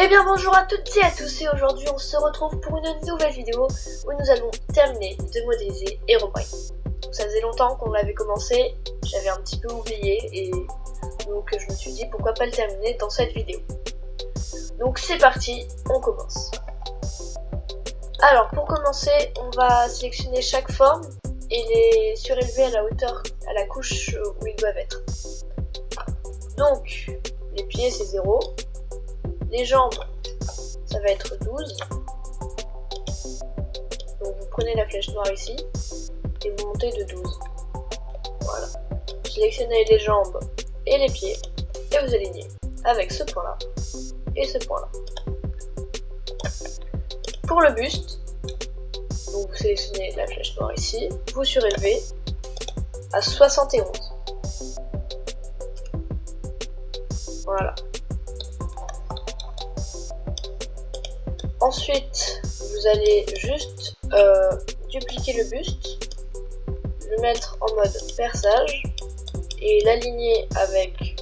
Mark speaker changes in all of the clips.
Speaker 1: bien bonjour à toutes et à tous, et aujourd'hui on se retrouve pour une nouvelle vidéo où nous allons terminer de modéliser Herobrine. Donc ça faisait longtemps qu'on l'avait commencé, j'avais un petit peu oublié et donc je me suis dit pourquoi pas le terminer dans cette vidéo. Donc c'est parti, on commence. Alors pour commencer, on va sélectionner chaque forme et les surélever à la hauteur, à la couche où ils doivent être. Donc les pieds c'est 0. Les jambes, ça va être 12. Donc vous prenez la flèche noire ici et vous montez de 12. Voilà. Vous sélectionnez les jambes et les pieds et vous alignez avec ce point-là et ce point-là. Pour le buste, donc vous sélectionnez la flèche noire ici, vous surélevez à 71. Voilà. Ensuite, vous allez juste dupliquer le buste, le mettre en mode perçage et l'aligner avec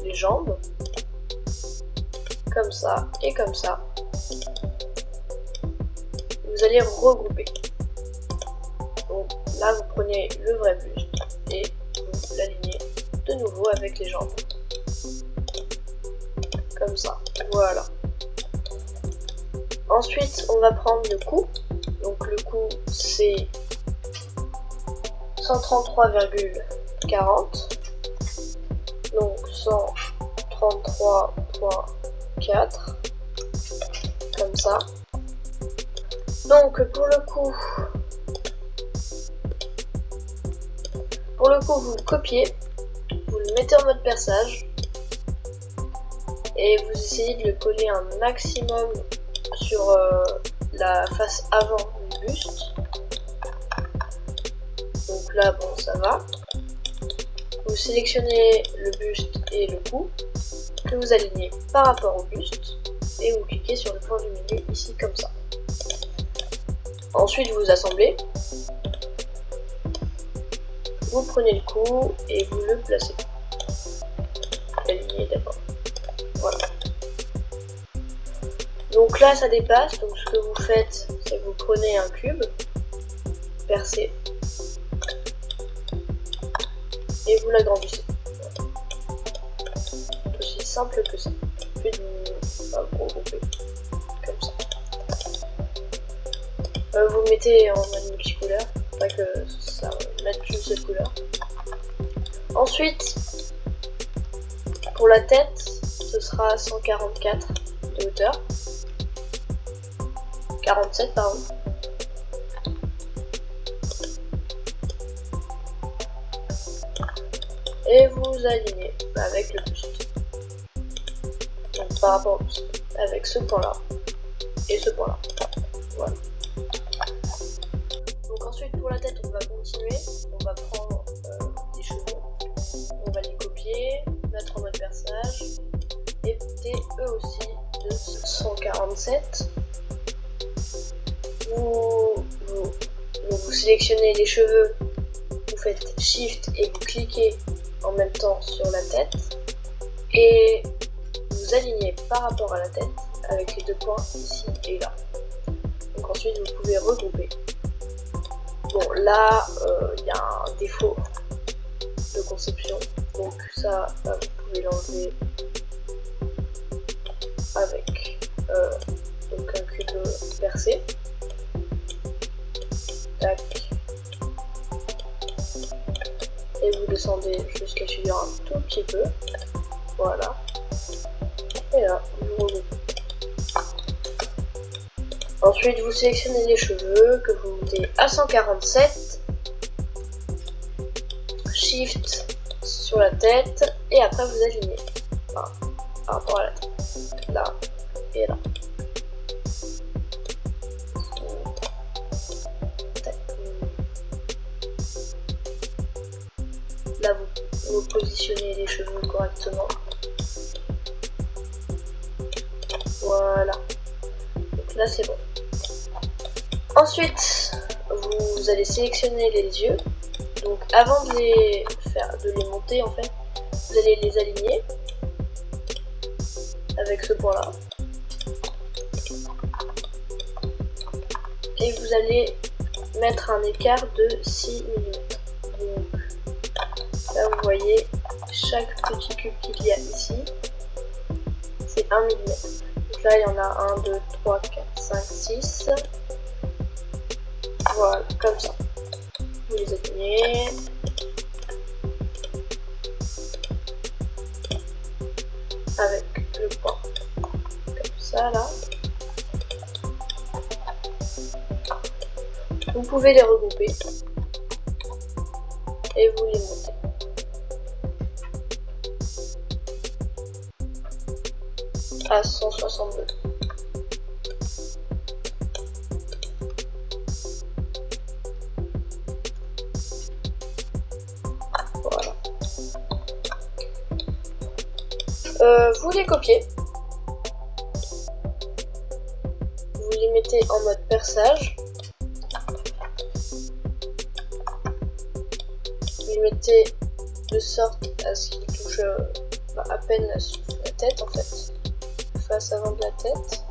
Speaker 1: les jambes, comme ça et comme ça. Vous allez regrouper. Donc là, vous prenez le vrai buste et vous l'alignez de nouveau avec les jambes. Comme ça, voilà. Ensuite, on va prendre le cou. Donc le cou, c'est 133,40. Donc 133,4. Comme ça. Donc pour le cou, vous le copiez, vous le mettez en mode perçage et vous essayez de le coller un maximum sur la face avant du buste. Donc là, bon, ça va. Vous sélectionnez le buste et le cou, que vous alignez par rapport au buste, et vous cliquez sur le point du milieu ici, comme ça. Ensuite, vous assemblez. Vous prenez le cou et vous le placez. Alignez d'abord. Voilà. Donc là ça dépasse, donc ce que vous faites, c'est que vous prenez un cube, percez, et vous l'agrandissez. C'est aussi simple que ça. Puis vous regrouper, comme ça. Vous le mettez en mode multicouleur, pas que ça mette qu'une seule couleur. Ensuite, pour la tête, ce sera 144 de hauteur. 47 pardon. Et vous alignez avec le buste. Donc par rapport au buste. Avec ce point là et ce point là. Voilà. Donc ensuite pour la tête on va continuer. On va prendre des cheveux. On va les copier, mettre en mode perçage. Et eux aussi de 147. Vous sélectionnez les cheveux, vous faites Shift et vous cliquez en même temps sur la tête et vous alignez par rapport à la tête avec les deux points ici et là. Donc ensuite vous pouvez regrouper. Bon là il y a un défaut de conception, donc ça vous pouvez l'enlever avec donc un cube percé. Tac. Et vous descendez jusqu'à suivre un tout petit peu. Voilà. Et là, vous regroupez. Ensuite, vous sélectionnez les cheveux que vous montez à 147. Shift sur la tête. Et après, vous alignez. Voilà. Par rapport à la tête. Là et là. Là, vous positionnez les cheveux correctement. Voilà. Donc là, c'est bon. Ensuite, vous allez sélectionner les yeux. Donc, avant de les monter, en fait, vous allez les aligner avec ce point-là. et vous allez mettre un écart de 6 mm. Donc là vous voyez chaque petit cube qu'il y a ici, c'est 1 mm. Donc là il y en a 1, 2, 3, 4, 5, 6. Voilà, comme ça. Vous les alignez. Avec le point. Comme ça là. Vous pouvez les regrouper. Et vous les montez. À 162. Voilà. Vous les copiez. Vous les mettez en mode perçage. Vous les mettez de sorte à ce qu'ils touchent à peine la tête en fait. Face avant de la tête.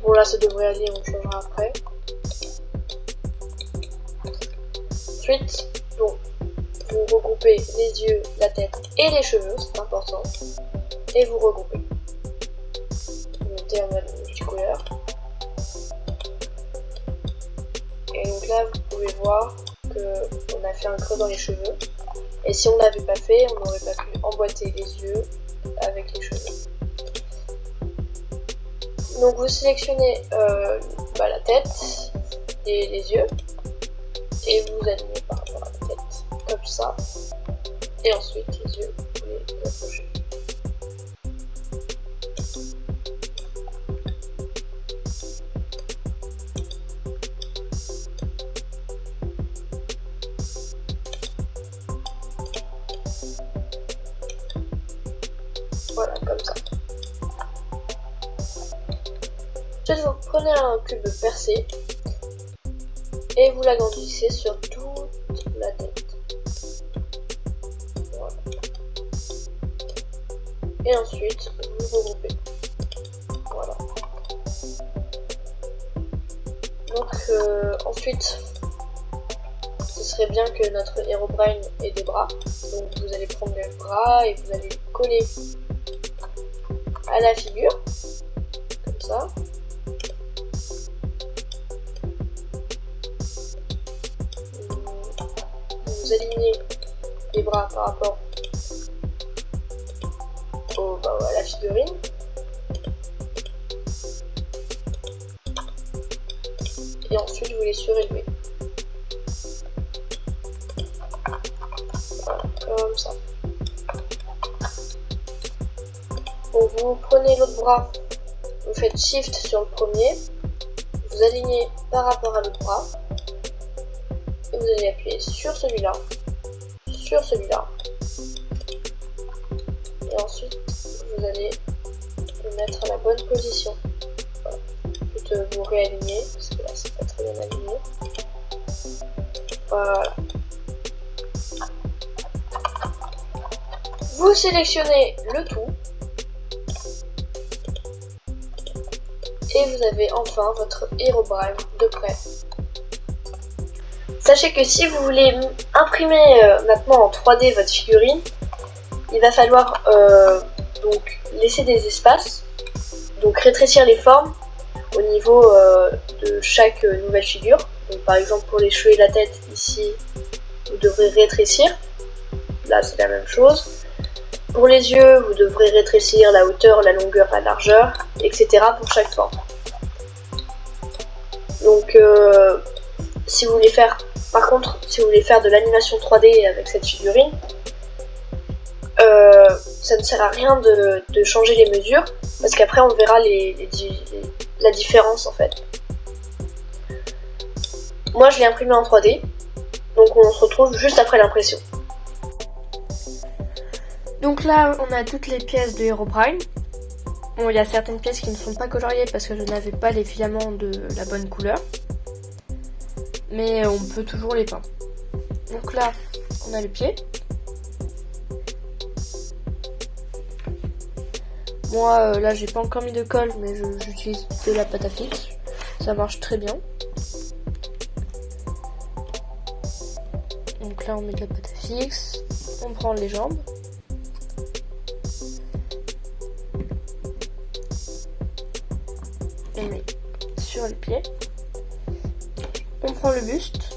Speaker 1: Bon là ça devrait aller, on changera après. Ensuite, donc, vous regroupez les yeux, la tête et les cheveux, c'est important. Et vous regroupez. Vous mettez en mode multicouleur. Et donc là vous pouvez voir qu'on a fait un creux dans les cheveux. Et si on ne l'avait pas fait, on n'aurait pas pu emboîter les yeux avec les cheveux. Donc vous sélectionnez la tête et les yeux. Et vous alignez par rapport à la tête, comme ça. Et ensuite les yeux, vous les approchez. Voilà, comme ça. Ensuite, vous prenez un cube percé et vous l'agrandissez sur toute la tête. Voilà. Et ensuite, vous regroupez. Voilà. Donc, ensuite, ce serait bien que notre Herobrine ait des bras. Donc, vous allez prendre les bras et vous allez les coller à la figure, comme ça. Vous alignez les bras par rapport à la figurine. Et ensuite vous les surélevez. Voilà, comme ça. Donc vous prenez l'autre bras, vous faites Shift sur le premier, vous alignez par rapport à l'autre bras, et vous allez appuyer sur celui-là, et ensuite vous allez le mettre à la bonne position. Voilà. Ensuite vous réalignez, parce que là c'est pas très bien aligné. Voilà. Vous sélectionnez le tout. Et vous avez enfin votre Herobrine de près. Sachez que si vous voulez imprimer maintenant en 3D votre figurine, il va falloir donc laisser des espaces, donc rétrécir les formes au niveau de chaque nouvelle figure. Donc par exemple pour les cheveux et la tête, ici vous devrez rétrécir, là c'est la même chose. Pour les yeux, vous devrez rétrécir la hauteur, la longueur, la largeur, etc. pour chaque forme. Donc, si vous voulez faire, par contre, si vous voulez faire de l'animation 3D avec cette figurine, ça ne sert à rien de changer les mesures, parce qu'après on verra la différence en fait. Moi, je l'ai imprimé en 3D, donc on se retrouve juste après l'impression. Donc là, on a toutes les pièces de Herobrine. Bon, il y a certaines pièces qui ne sont pas coloriées parce que je n'avais pas les filaments de la bonne couleur. Mais on peut toujours les peindre. Donc là, on a le pied. Moi là j'ai pas encore mis de colle, mais j'utilise de la pâte à fixe. Ça marche très bien. Donc là on met de la pâte à fixe. On prend les jambes. On met sur les pieds. On prend le buste.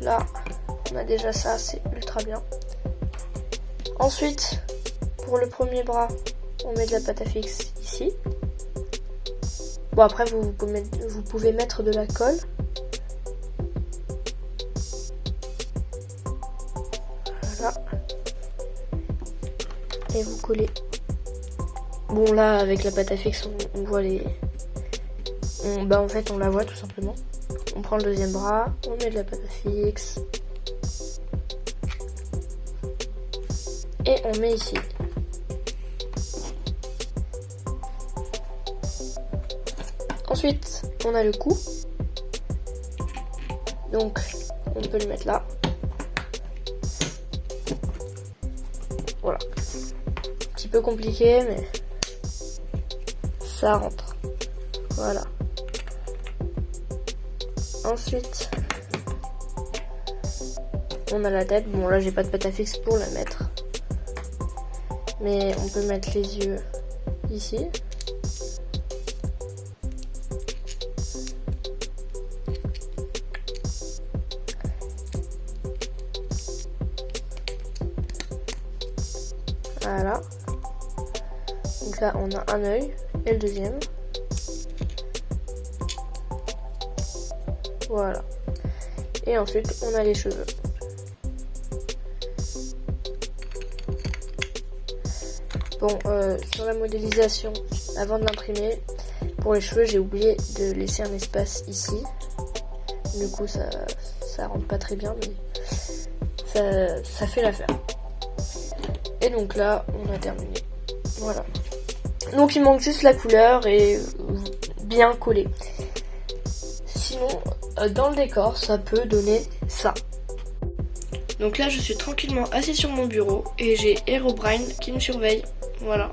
Speaker 1: Là, on a déjà ça, c'est ultra bien. Ensuite, pour le premier bras, on met de la pâte à fixe ici. Bon, après, vous pouvez mettre de la colle. Voilà. Et vous collez. Bon, là, avec la pâte à fixe, on voit les... en fait, on la voit tout simplement. On prend le deuxième bras, on met de la pâte à fixe. Et on met ici. Ensuite, on a le cou. Donc, on peut le mettre là. Voilà. Un petit peu compliqué, mais ça rentre. Voilà. Ensuite, on a la tête. Bon, là, j'ai pas de pâte à fixe pour la mettre. Mais on peut mettre les yeux ici. Voilà. Donc là, on a un œil et le deuxième. Voilà. Et ensuite, on a les cheveux. Bon, sur la modélisation, avant de l'imprimer, pour les cheveux, j'ai oublié de laisser un espace ici. Du coup, ça rentre pas très bien, mais ça fait l'affaire. Et donc là, on a terminé. Voilà. Donc il manque juste la couleur et bien collé. Sinon, dans le décor, ça peut donner ça. Donc là, je suis tranquillement assis sur mon bureau et j'ai Herobrine qui me surveille. Voilà.